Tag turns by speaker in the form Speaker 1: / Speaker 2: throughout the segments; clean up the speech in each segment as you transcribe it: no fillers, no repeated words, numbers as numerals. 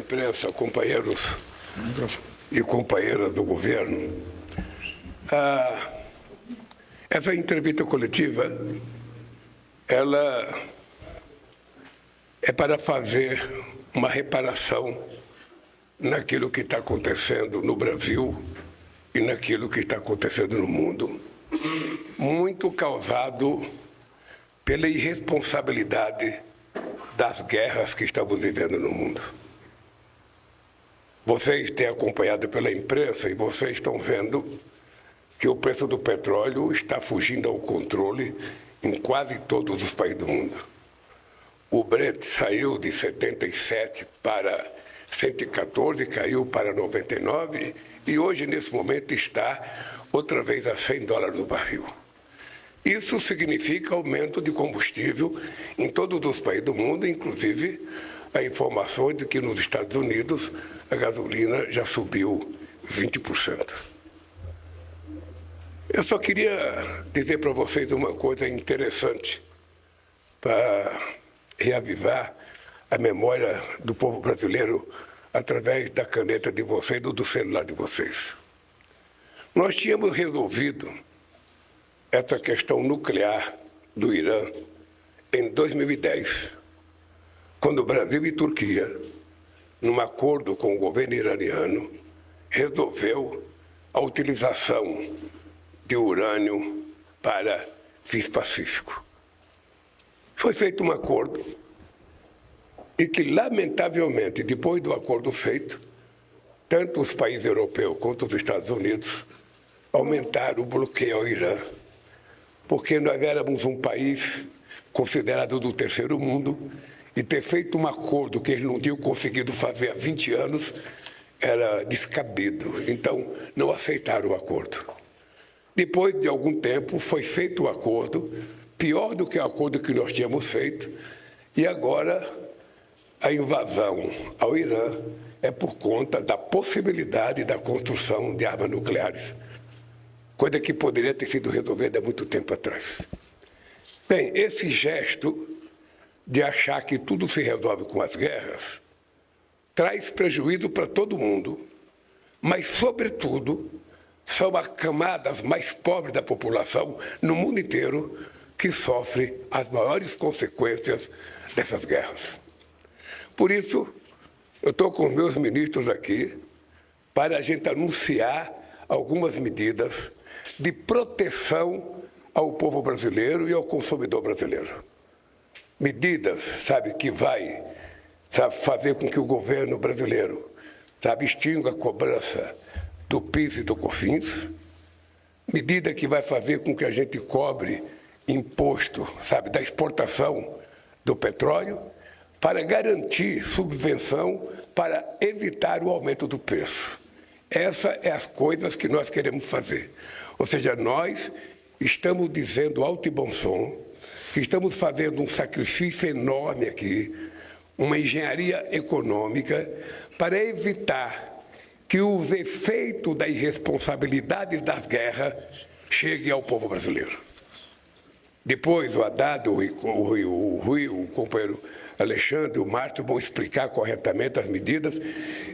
Speaker 1: imprensa, companheiros e companheiras do governo, essa entrevista coletiva, ela é para fazer uma reparação naquilo que está acontecendo no Brasil e naquilo que está acontecendo no mundo, muito causado pela irresponsabilidade das guerras que estamos vivendo no mundo. Vocês têm acompanhado pela imprensa e vocês estão vendo que o preço do petróleo está fugindo ao controle em quase todos os países do mundo. O Brent saiu de 77 para 114, caiu para 99 e hoje, nesse momento, está outra vez a $100 o barril. Isso significa aumento de combustível em todos os países do mundo, inclusive a informação de que nos Estados Unidos a gasolina já subiu 20%. Eu só queria dizer para vocês uma coisa interessante para reavivar a memória do povo brasileiro através da caneta de vocês ou do celular de vocês. Nós tínhamos resolvido essa questão nuclear do Irã em 2010, quando o Brasil e Turquia, num acordo com o governo iraniano, resolveu a utilização de urânio para fins pacíficos. Foi feito um acordo e que, lamentavelmente, depois do acordo feito, tanto os países europeus quanto os Estados Unidos aumentaram o bloqueio ao Irã, porque nós éramos um país considerado do terceiro mundo e ter feito um acordo que eles não tinham conseguido fazer há 20 anos era descabido. Então, não aceitaram o acordo. Depois de algum tempo, foi feito o acordo, pior do que o acordo que nós tínhamos feito, e agora a invasão ao Irã é por conta da possibilidade da construção de armas nucleares, coisa que poderia ter sido resolvida há muito tempo atrás. Bem, esse gesto de achar que tudo se resolve com as guerras traz prejuízo para todo mundo, mas, sobretudo, são as camadas mais pobres da população no mundo inteiro que sofrem as maiores consequências dessas guerras. Por isso, eu estou com os meus ministros aqui para a gente anunciar algumas medidas de proteção ao povo brasileiro e ao consumidor brasileiro. Medidas, que vai fazer com que o governo brasileiro, extinga a cobrança do PIS e do COFINS, medida que vai fazer com que a gente cobre imposto, da exportação do petróleo, para garantir subvenção para evitar o aumento do preço. Essas são as coisas que nós queremos fazer. Ou seja, nós estamos dizendo alto e bom som que estamos fazendo um sacrifício enorme aqui, uma engenharia econômica para evitar que os efeitos da irresponsabilidade das guerras cheguem ao povo brasileiro. Depois o Haddad, o Rui, o companheiro Alexandre, o Márcio vão explicar corretamente as medidas.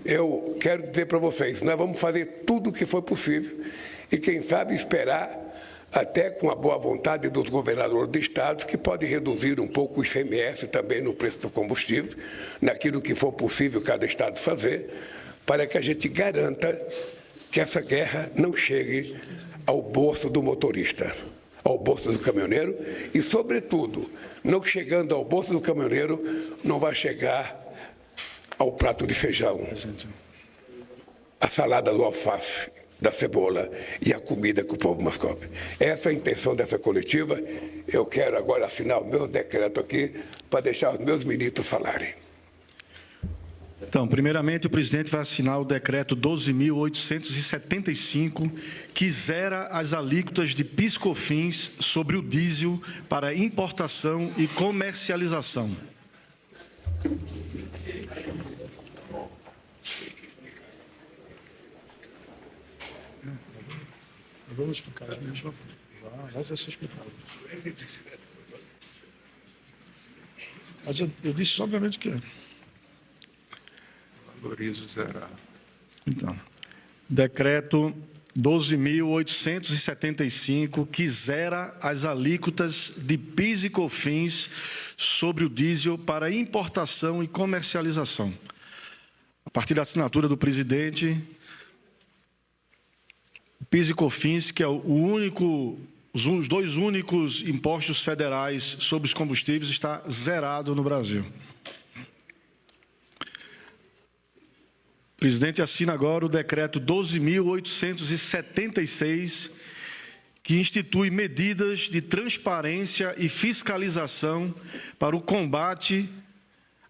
Speaker 1: Eu quero dizer para vocês, nós vamos fazer tudo o que for possível e, quem sabe, esperar até com a boa vontade dos governadores de estados, que podem reduzir um pouco o ICMS também no preço do combustível, naquilo que for possível cada estado fazer, para que a gente garanta que essa guerra não chegue ao bolso do motorista, ao bolso do caminhoneiro e, sobretudo, não chegando ao bolso do caminhoneiro, não vai chegar ao prato de feijão, a salada do alface, da cebola e a comida que o povo mais come. Essa é a intenção dessa coletiva. Eu quero agora assinar o meu decreto aqui para deixar os meus ministros falarem.
Speaker 2: Então, primeiramente, o presidente vai assinar o decreto 12.875, que zera as alíquotas de PIS/COFINS sobre o diesel para importação e comercialização.
Speaker 3: Vamos explicar. Vai ser explicado. Mas eu disse, obviamente, que Autorizo zerar.
Speaker 2: Então, decreto 12.875, que zera as alíquotas de PIS e COFINS sobre o diesel para importação e comercialização. A partir da assinatura do presidente, PIS e COFINS, que é os dois únicos impostos federais sobre os combustíveis, está zerado no Brasil. O presidente assina agora o decreto 12.876, que institui medidas de transparência e fiscalização para o combate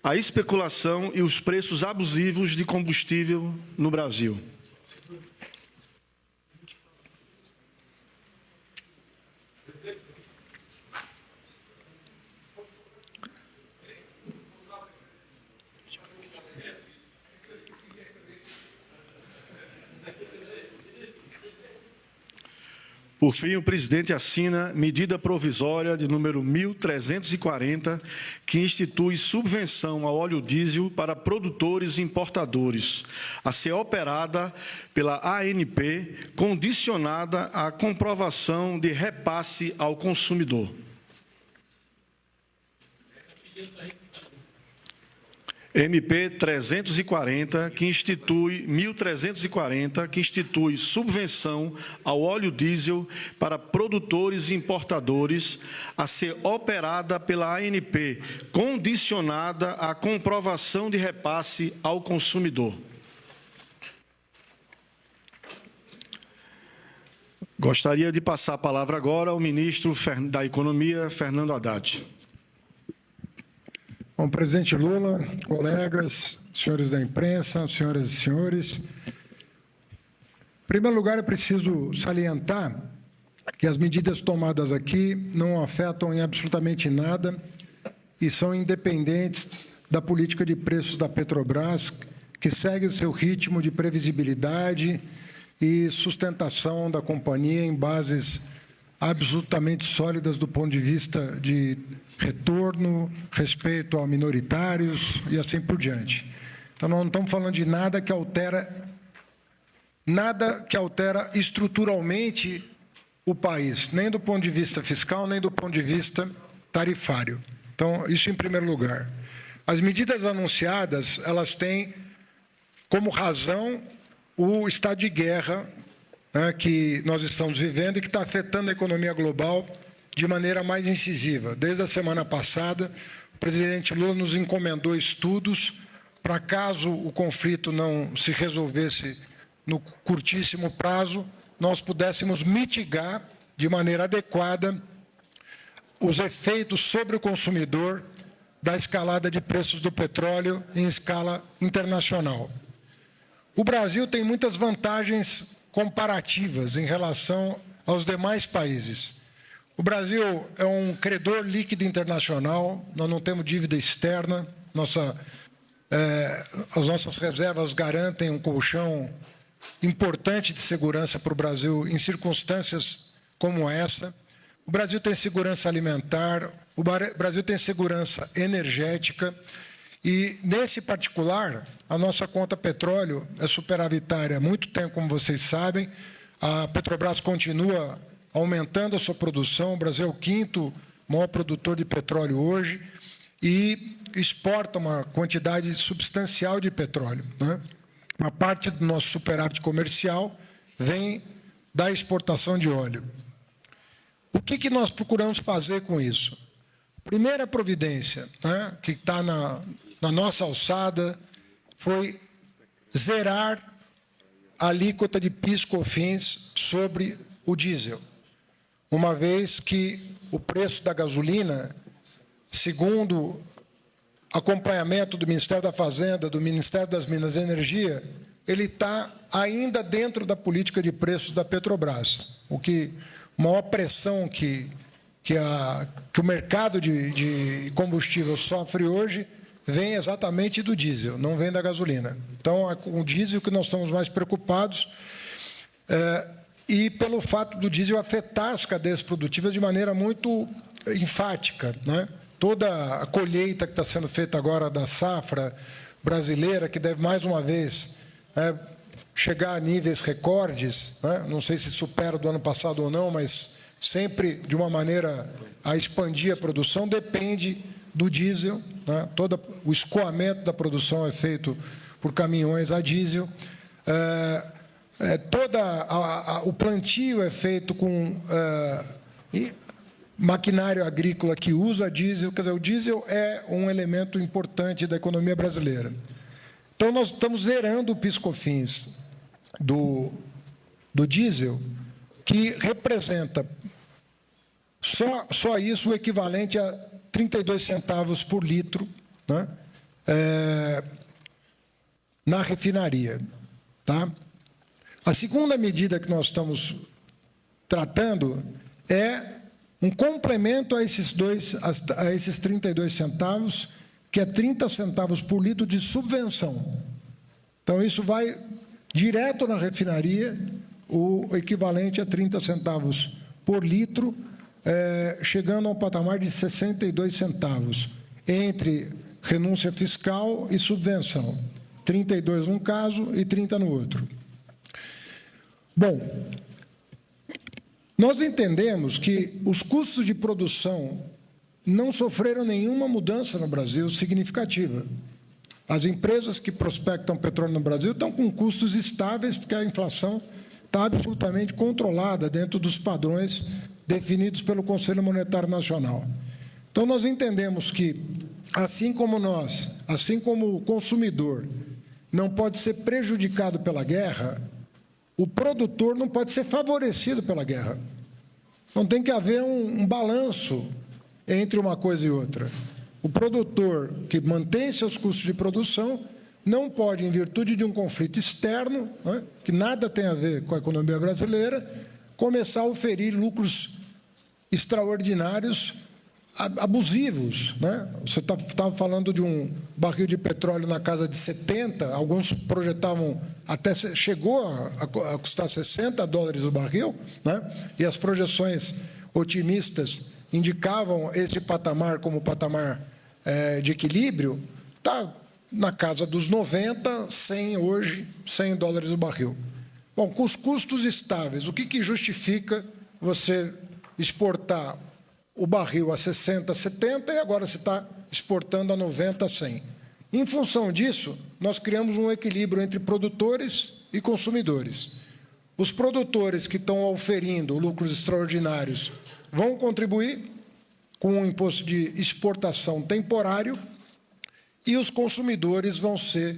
Speaker 2: à especulação e os preços abusivos de combustível no Brasil. Por fim, o presidente assina medida provisória de número 1.340, que institui subvenção ao óleo diesel para produtores e importadores, a ser operada pela ANP, condicionada à comprovação de repasse ao consumidor. MP 340, que institui 1.340, que institui subvenção ao óleo diesel para produtores e importadores, a ser operada pela ANP, condicionada à comprovação de repasse ao consumidor. Gostaria de passar a palavra agora ao ministro da Economia, Fernando Haddad.
Speaker 4: Bom, presidente Lula, colegas, senhores da imprensa, senhoras e senhores, em primeiro lugar, é preciso salientar que as medidas tomadas aqui não afetam em absolutamente nada e são independentes da política de preços da Petrobras, que segue o seu ritmo de previsibilidade e sustentação da companhia em bases absolutamente sólidas do ponto de vista de retorno, respeito a minoritários e assim por diante. Então, nós não estamos falando de nada que altera estruturalmente o país, nem do ponto de vista fiscal, nem do ponto de vista tarifário. Então, isso em primeiro lugar. As medidas anunciadas, elas têm como razão o estado de guerra, né, que nós estamos vivendo e que está afetando a economia global de maneira mais incisiva. Desde a semana passada, o presidente Lula nos encomendou estudos para, caso o conflito não se resolvesse no curtíssimo prazo, nós pudéssemos mitigar de maneira adequada os efeitos sobre o consumidor da escalada de preços do petróleo em escala internacional. O Brasil tem muitas vantagens comparativas em relação aos demais países. O Brasil é um credor líquido internacional, nós não temos dívida externa, as nossas reservas garantem um colchão importante de segurança para o Brasil em circunstâncias como essa. O Brasil tem segurança alimentar, o Brasil tem segurança energética e, nesse particular, a nossa conta petróleo é superavitária há muito tempo, como vocês sabem. A Petrobras continua aumentando a sua produção, o Brasil é o quinto maior produtor de petróleo hoje e exporta uma quantidade substancial de petróleo, né? Uma parte do nosso superávit comercial vem da exportação de óleo. O que nós procuramos fazer com isso? Primeira providência, né, que está na nossa alçada, foi zerar a alíquota de PIS/COFINS sobre o diesel, uma vez que o preço da gasolina, segundo acompanhamento do Ministério da Fazenda, do Ministério das Minas e Energia, ele está ainda dentro da política de preços da Petrobras. A maior pressão que o mercado de combustível sofre hoje vem exatamente do diesel, não vem da gasolina. Então, é com o diesel que nós estamos mais preocupados, e pelo fato do diesel afetar as cadeias produtivas de maneira muito enfática, né? Toda a colheita que está sendo feita agora da safra brasileira, que deve, mais uma vez, chegar a níveis recordes, né? Não sei se supera do ano passado ou não, mas sempre de uma maneira a expandir a produção, depende do diesel, né? Todo o escoamento da produção é feito por caminhões a diesel, o plantio é feito com maquinário agrícola que usa diesel, quer dizer, o diesel é um elemento importante da economia brasileira. Então, nós estamos zerando o PIS/COFINS do diesel, que representa só isso o equivalente a 32 centavos por litro, né, na refinaria. Tá? A segunda medida que nós estamos tratando é um complemento a esses 32 centavos, que é 30 centavos por litro de subvenção. Então, isso vai direto na refinaria, o equivalente a 30 centavos por litro, chegando a um patamar de 62 centavos, entre renúncia fiscal e subvenção. 32 num caso e 30 no outro. Bom, nós entendemos que os custos de produção não sofreram nenhuma mudança no Brasil significativa. As empresas que prospectam petróleo no Brasil estão com custos estáveis, porque a inflação está absolutamente controlada dentro dos padrões definidos pelo Conselho Monetário Nacional. Então, nós entendemos que, assim como o consumidor não pode ser prejudicado pela guerra, o produtor não pode ser favorecido pela guerra. Não tem que haver um balanço entre uma coisa e outra. O produtor que mantém seus custos de produção não pode, em virtude de um conflito externo, né, que nada tem a ver com a economia brasileira, começar a oferir lucros extraordinários, abusivos, né? Você estava falando de um barril de petróleo na casa de 70, alguns projetavam chegou a custar $60 o barril, né? E as projeções otimistas indicavam esse patamar como patamar de equilíbrio, está na casa dos 90, 100 hoje, $100 o barril. Bom, com os custos estáveis, o que justifica você exportar o barril a 60, 70 e agora se está exportando a 90, 100. Em função disso, nós criamos um equilíbrio entre produtores e consumidores. Os produtores que estão oferindo lucros extraordinários vão contribuir com um imposto de exportação temporário e os consumidores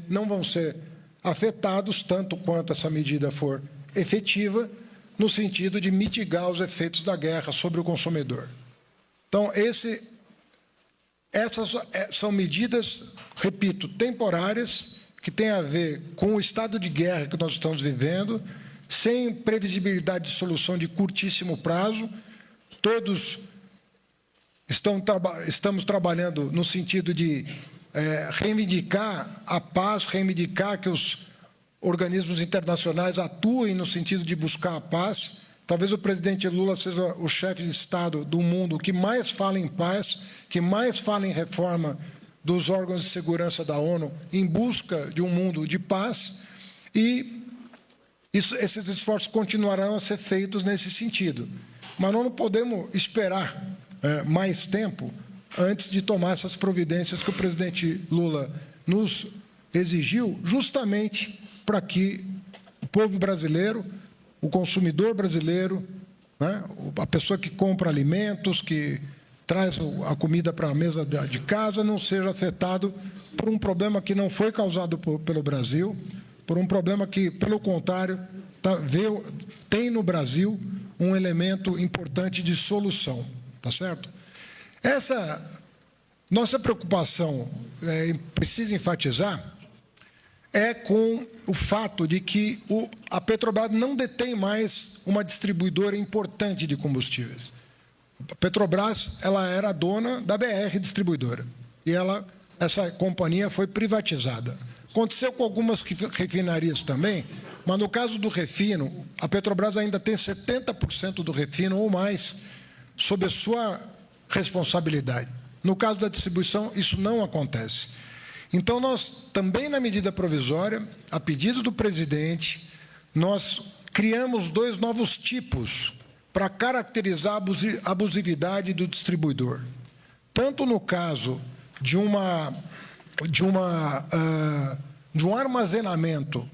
Speaker 4: não vão ser afetados, tanto quanto essa medida for efetiva, no sentido de mitigar os efeitos da guerra sobre o consumidor. Então, essas são medidas, repito, temporárias, que têm a ver com o estado de guerra que nós estamos vivendo, sem previsibilidade de solução de curtíssimo prazo. Todos estamos trabalhando no sentido de reivindicar a paz, reivindicar que os organismos internacionais atuem no sentido de buscar a paz. Talvez o presidente Lula seja o chefe de Estado do mundo que mais fala em paz, que mais fala em reforma dos órgãos de segurança da ONU em busca de um mundo de paz, e esses esforços continuarão a ser feitos nesse sentido. Mas nós não podemos esperar mais tempo antes de tomar essas providências que o presidente Lula nos exigiu, justamente para que o povo brasileiro, o consumidor brasileiro, né, a pessoa que compra alimentos, que traz a comida para a mesa de casa, não seja afetado por um problema que não foi causado pelo Brasil, por um problema que, pelo contrário, tem no Brasil um elemento importante de solução, tá certo? Essa nossa preocupação, precisa enfatizar, é com o fato de que a Petrobras não detém mais uma distribuidora importante de combustíveis. A Petrobras, ela era a dona da BR Distribuidora, e essa companhia foi privatizada. Aconteceu com algumas refinarias também, mas no caso do refino, a Petrobras ainda tem 70% do refino ou mais sob a sua responsabilidade. No caso da distribuição, isso não acontece. Então, nós, também na medida provisória, a pedido do presidente, nós criamos 2 novos tipos para caracterizar a abusividade do distribuidor. Tanto no caso de um armazenamento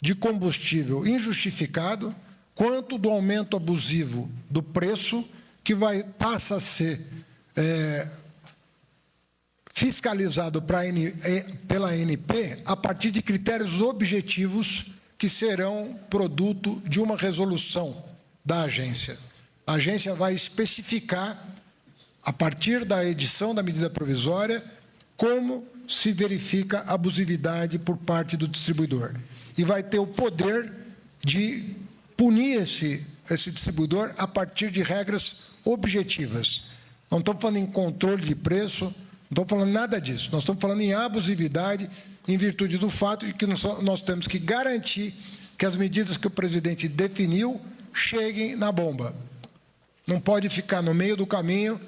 Speaker 4: de combustível injustificado, quanto do aumento abusivo do preço, que passa a ser fiscalizado pela ANP a partir de critérios objetivos que serão produto de uma resolução da agência. A agência vai especificar, a partir da edição da medida provisória, como se verifica a abusividade por parte do distribuidor. E vai ter o poder de punir esse distribuidor a partir de regras objetivas. Não estamos falando em controle de preço, não estamos falando nada disso. Nós estamos falando em abusividade em virtude do fato de que nós temos que garantir que as medidas que o presidente definiu cheguem na bomba. Não pode ficar no meio do caminho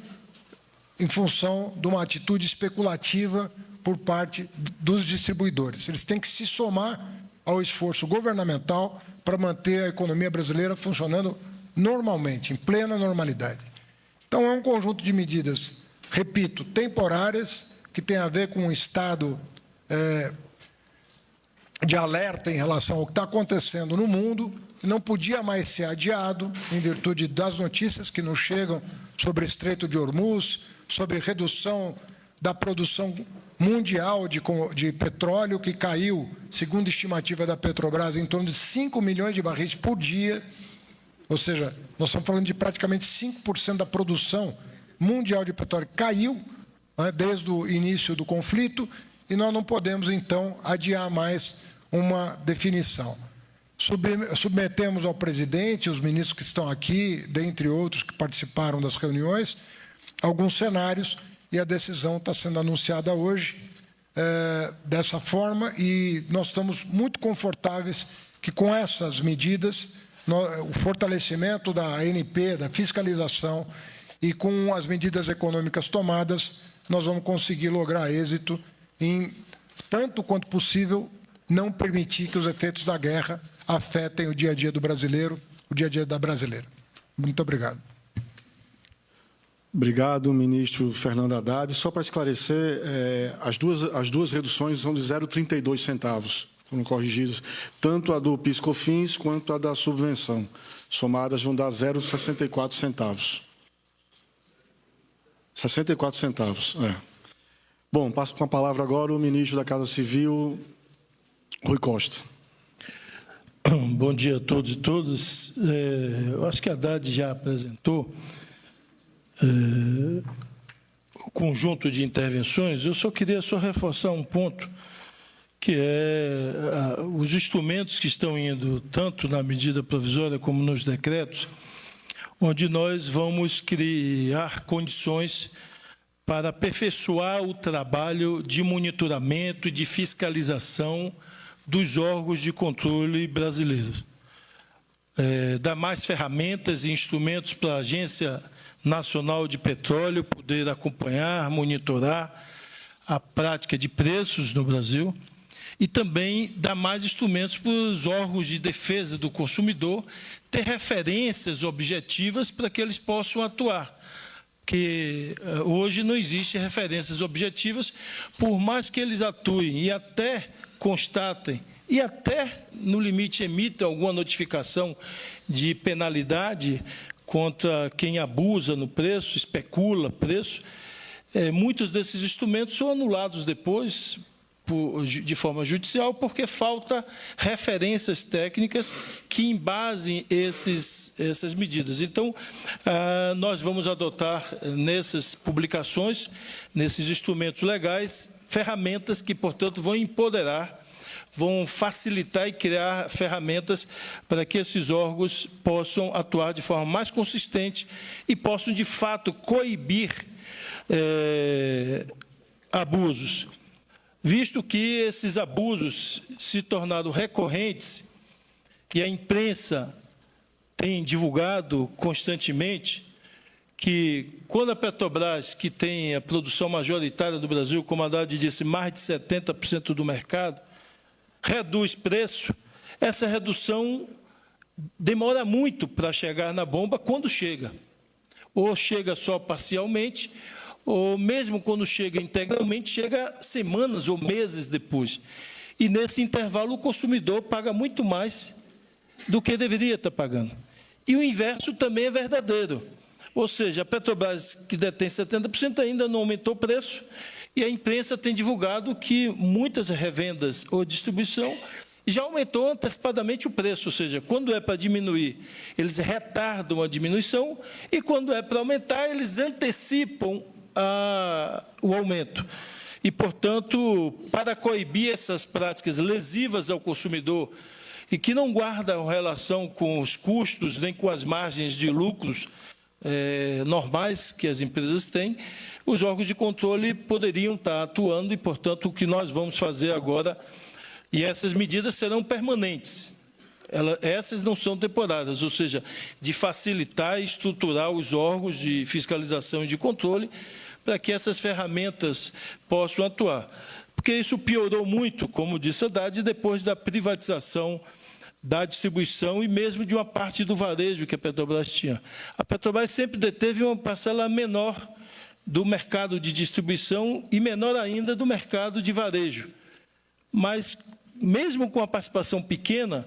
Speaker 4: em função de uma atitude especulativa por parte dos distribuidores. Eles têm que se somar ao esforço governamental para manter a economia brasileira funcionando normalmente, em plena normalidade. Então, é um conjunto de medidas, repito, temporárias, que tem a ver com um estado de alerta em relação ao que está acontecendo no mundo, que não podia mais ser adiado, em virtude das notícias que nos chegam sobre o Estreito de Hormuz, sobre redução da produção mundial de petróleo, que caiu, segundo a estimativa da Petrobras, em torno de 5 milhões de barris por dia. Ou seja, nós estamos falando de praticamente 5% da produção mundial de petróleo caiu, né, desde o início do conflito, e nós não podemos, então, adiar mais uma definição. Submetemos ao presidente, os ministros que estão aqui, dentre outros que participaram das reuniões, alguns cenários, e a decisão está sendo anunciada hoje dessa forma, e nós estamos muito confortáveis que, com essas medidas, o fortalecimento da ANP, da fiscalização, e com as medidas econômicas tomadas, nós vamos conseguir lograr êxito em, tanto quanto possível, não permitir que os efeitos da guerra afetem o dia a dia do brasileiro, o dia a dia da brasileira. Muito obrigado.
Speaker 2: Obrigado, ministro Fernando Haddad. Só para esclarecer, as duas reduções são de 0,32 centavos, foram corrigidas, tanto a do PIS/COFINS quanto a da subvenção. Somadas vão dar 0,64 centavos. 64 centavos, Bom, passo com a palavra agora o ministro da Casa Civil, Rui Costa.
Speaker 3: Bom dia a todos e todas. Eu acho que a Haddad já apresentou o conjunto de intervenções. Eu só queria reforçar um ponto, que é os instrumentos que estão indo tanto na medida provisória como nos decretos, onde nós vamos criar condições para aperfeiçoar o trabalho de monitoramento e de fiscalização dos órgãos de controle brasileiros. Dar mais ferramentas e instrumentos para a Agência Nacional de Petróleo poder acompanhar, monitorar a prática de preços no Brasil, e também dar mais instrumentos para os órgãos de defesa do consumidor ter referências objetivas para que eles possam atuar. Porque hoje não existem referências objetivas, por mais que eles atuem e até constatem, e até, no limite, emitam alguma notificação de penalidade contra quem abusa no preço, especula preço, muitos desses instrumentos são anulados depois, de forma judicial, porque falta referências técnicas que embasem essas medidas. Então, nós vamos adotar nessas publicações, nesses instrumentos legais, ferramentas que, portanto, vão empoderar, vão facilitar e criar ferramentas para que esses órgãos possam atuar de forma mais consistente e possam, de fato, coibir abusos. Visto que esses abusos se tornaram recorrentes e a imprensa tem divulgado constantemente que quando a Petrobras, que tem a produção majoritária do Brasil, como a Haddad disse, mais de 70% do mercado, reduz preço, essa redução demora muito para chegar na bomba quando chega. Ou chega só parcialmente, ou mesmo quando chega integralmente, chega semanas ou meses depois. E nesse intervalo o consumidor paga muito mais do que deveria estar pagando. E o inverso também é verdadeiro. Ou seja, a Petrobras, que detém 70%, ainda não aumentou o preço, e a imprensa tem divulgado que muitas revendas ou distribuição já aumentou antecipadamente o preço, ou seja, quando é para diminuir, eles retardam a diminuição, e quando é para aumentar, eles antecipam o aumento. E, portanto, para coibir essas práticas lesivas ao consumidor e que não guardam relação com os custos nem com as margens de lucros normais que as empresas têm, os órgãos de controle poderiam estar atuando e, portanto, o que nós vamos fazer agora, e essas medidas serão permanentes, essas não são temporárias, ou seja, de facilitar e estruturar os órgãos de fiscalização e de controle para que essas ferramentas possam atuar. Porque isso piorou muito, como disse a Haddad, depois da privatização da distribuição e mesmo de uma parte do varejo que a Petrobras tinha. A Petrobras sempre deteve uma parcela menor do mercado de distribuição e menor ainda do mercado de varejo. Mas, mesmo com a participação pequena,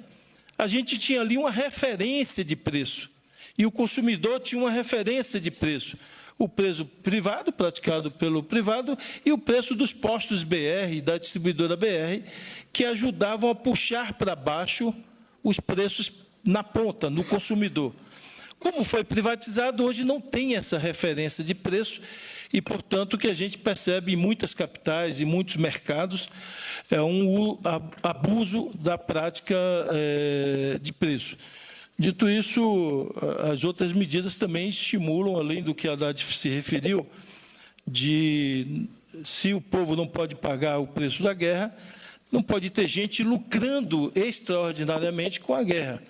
Speaker 3: a gente tinha ali uma referência de preço. E o consumidor tinha uma referência de preço. O preço privado, praticado pelo privado, e o preço dos postos BR, da distribuidora BR, que ajudavam a puxar para baixo os preços na ponta, no consumidor. Como foi privatizado, hoje não tem essa referência de preço e, portanto, o que a gente percebe em muitas capitais e muitos mercados é um abuso da prática de preço. Dito isso, as outras medidas também estimulam, além do que a Haddad se referiu, de se o povo não pode pagar o preço da guerra, não pode ter gente lucrando extraordinariamente com a guerra.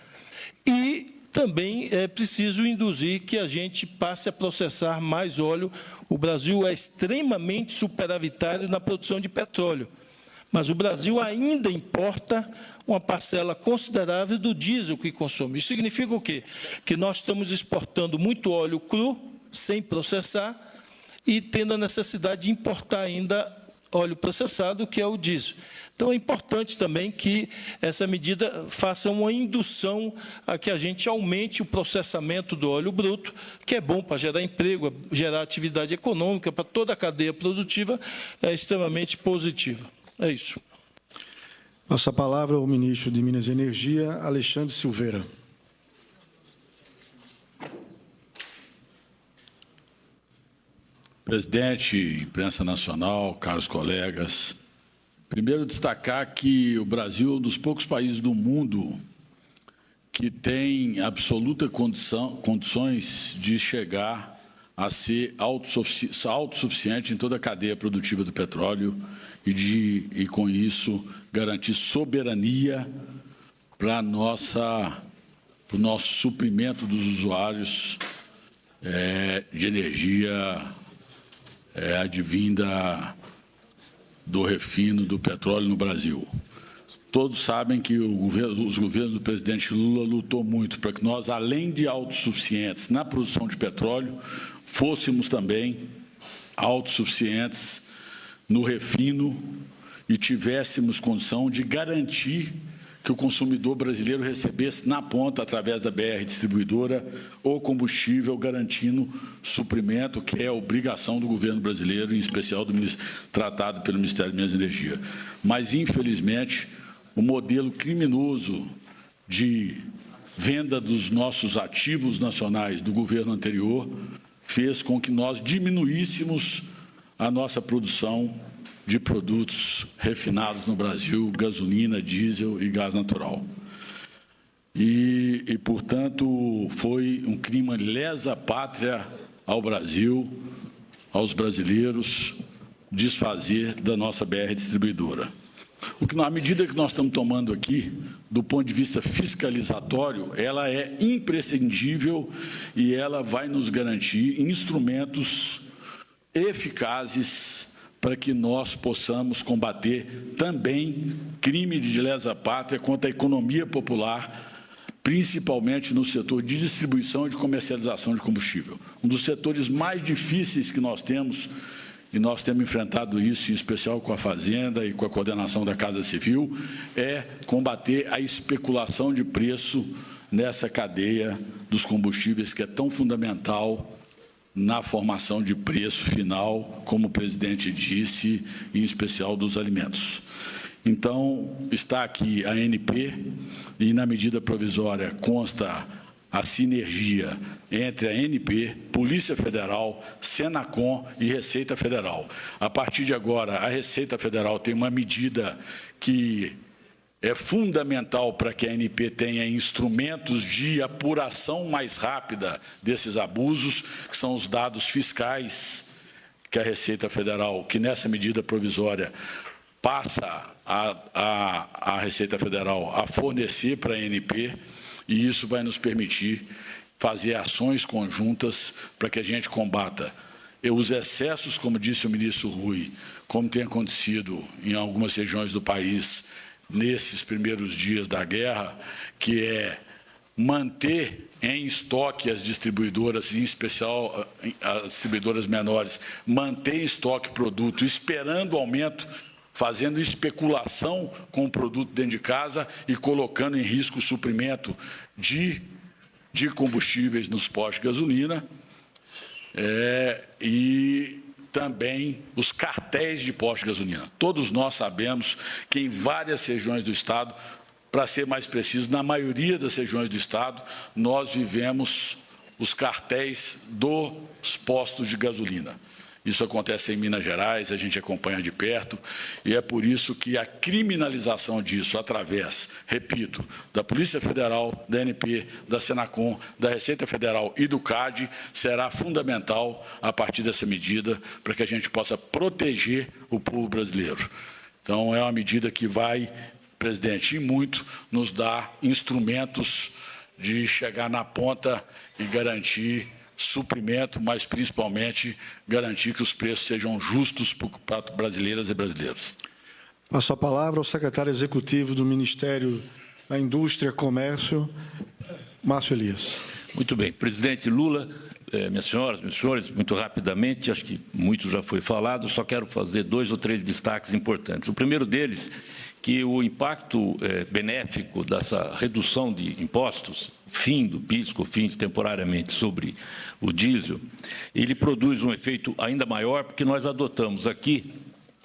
Speaker 3: E também é preciso induzir que a gente passe a processar mais óleo. O Brasil é extremamente superavitário na produção de petróleo, mas o Brasil ainda importa uma parcela considerável do diesel que consome. Isso significa o quê? Que nós estamos exportando muito óleo cru, sem processar, e tendo a necessidade de importar ainda óleo processado, que é o diesel. Então, é importante também que essa medida faça uma indução a que a gente aumente o processamento do óleo bruto, que é bom para gerar emprego, gerar atividade econômica, para toda a cadeia produtiva, é extremamente positiva. É isso.
Speaker 2: Nossa palavra ao ministro de Minas e Energia, Alexandre Silveira.
Speaker 5: Presidente, imprensa nacional, caros colegas, primeiro destacar que o Brasil é um dos poucos países do mundo que tem absoluta condições de chegar a ser autossuficiente em toda a cadeia produtiva do petróleo e com isso, garantir soberania para o nosso suprimento dos usuários de energia advinda do refino do petróleo no Brasil. Todos sabem que os governos do presidente Lula lutou muito para que nós, além de autossuficientes na produção de petróleo, fôssemos também autossuficientes no refino e tivéssemos condição de garantir que o consumidor brasileiro recebesse na ponta, através da BR Distribuidora, o combustível, garantindo suprimento, que é a obrigação do governo brasileiro, em especial tratado pelo Ministério de Minas e Energia. Mas, infelizmente, o modelo criminoso de venda dos nossos ativos nacionais do governo anterior fez com que nós diminuíssemos a nossa produção de produtos refinados no Brasil, gasolina, diesel e gás natural. E, portanto, foi um crime lesa pátria ao Brasil, aos brasileiros, desfazer da nossa BR Distribuidora. A medida que nós estamos tomando aqui, do ponto de vista fiscalizatório, ela é imprescindível e ela vai nos garantir instrumentos eficazes para que nós possamos combater também crime de lesa pátria contra a economia popular, principalmente no setor de distribuição e de comercialização de combustível. Um dos setores mais difíceis que nós temos, e nós temos enfrentado isso, em especial com a Fazenda e com a coordenação da Casa Civil, é combater a especulação de preço nessa cadeia dos combustíveis, que é tão fundamental na formação de preço final, como o presidente disse, em especial dos alimentos. Então, está aqui a ANP e, na medida provisória, consta a sinergia entre a ANP, Polícia Federal, Senacom e Receita Federal. A partir de agora, a Receita Federal tem uma medida que é fundamental para que a ANP tenha instrumentos de apuração mais rápida desses abusos, que são os dados fiscais que a Receita Federal, que nessa medida provisória, passa a Receita Federal a fornecer para a ANP, e isso vai nos permitir fazer ações conjuntas para que a gente combata os excessos, como disse o ministro Rui, como tem acontecido em algumas regiões do país nesses primeiros dias da guerra, que é manter em estoque as distribuidoras, em especial as distribuidoras menores, manter em estoque produto, esperando o aumento, fazendo especulação com o produto dentro de casa e colocando em risco o suprimento de combustíveis nos postos de gasolina, e também os cartéis de postos de gasolina. Todos nós sabemos que em várias regiões do Estado, para ser mais preciso, na maioria das regiões do Estado, nós vivemos os cartéis dos postos de gasolina. Isso acontece em Minas Gerais, a gente acompanha de perto, e é por isso que a criminalização disso, através, repito, da Polícia Federal, da ANP, da Senacom, da Receita Federal e do CAD, será fundamental a partir dessa medida para que a gente possa proteger o povo brasileiro. Então, é uma medida que vai, presidente, e muito, nos dar instrumentos de chegar na ponta e garantir suprimento, mas principalmente garantir que os preços sejam justos para brasileiras e brasileiros.
Speaker 2: Passo a palavra ao secretário executivo do Ministério da Indústria e Comércio, Márcio Elias.
Speaker 6: Muito bem. Presidente Lula, minhas senhoras, meus senhores, muito rapidamente, acho que muito já foi falado, só quero fazer 2 ou 3 destaques importantes. O primeiro deles, que o impacto benéfico dessa redução de impostos, fim do PIS, COFINS temporariamente sobre o diesel, ele produz um efeito ainda maior, porque nós adotamos aqui,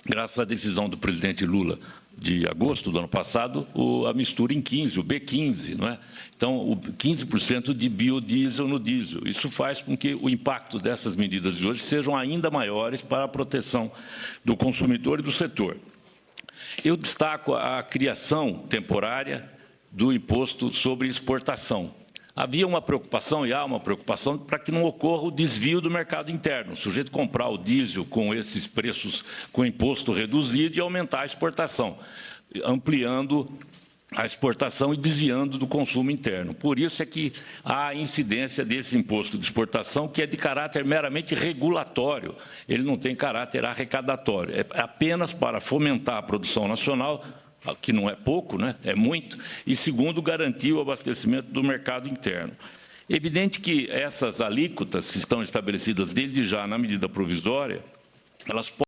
Speaker 6: graças à decisão do presidente Lula de agosto do ano passado, a mistura em 15, o B15, não é? Então, o 15% de biodiesel no diesel. Isso faz com que o impacto dessas medidas de hoje sejam ainda maiores para a proteção do consumidor e do setor. Eu destaco a criação temporária do imposto sobre exportação. Havia uma preocupação, e há uma preocupação, para que não ocorra o desvio do mercado interno. O sujeito comprar o diesel com esses preços, com imposto reduzido e aumentar a exportação, ampliando a exportação e desviando do consumo interno. Por isso é que há a incidência desse imposto de exportação, que é de caráter meramente regulatório. Ele não tem caráter arrecadatório. É apenas para fomentar a produção nacional, que não é pouco, né? É muito, e segundo, garantir o abastecimento do mercado interno. Evidente que essas alíquotas que estão estabelecidas desde já na medida provisória, elas